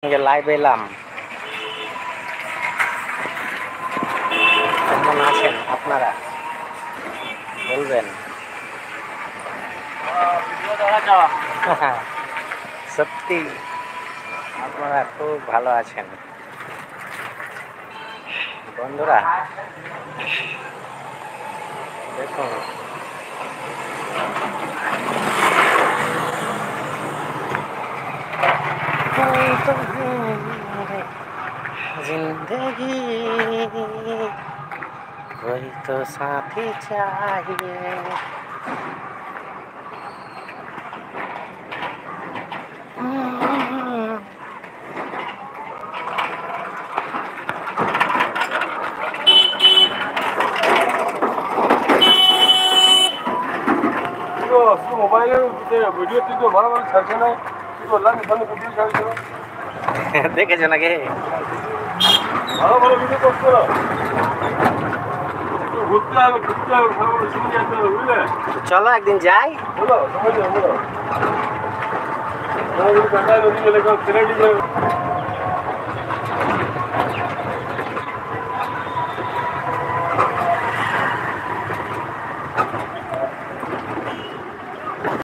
Live এলাম। কেমন আছেন আপনারা বলবেন। সত্যি আপনারা খুব ভালো আছেন বন্ধুরা। দেখুন जिंदगी कोई तो साथी चाहिए। মোবাইলের ভিডিও তুই তো ভালো ভালো ছাড়ছে না, তুই বললাম এখানে ভিডিও ছাড়ছে না। দেখেছো নাকি? ভালো ভালো ভিডিও করছো না, ঘুরতে হবে ভালো ভালো শুনে যেতে হবে, বুঝলে? চলো একদিন যাই। বলো সময় বলো, নদী গেলে ছেড়ে দিলে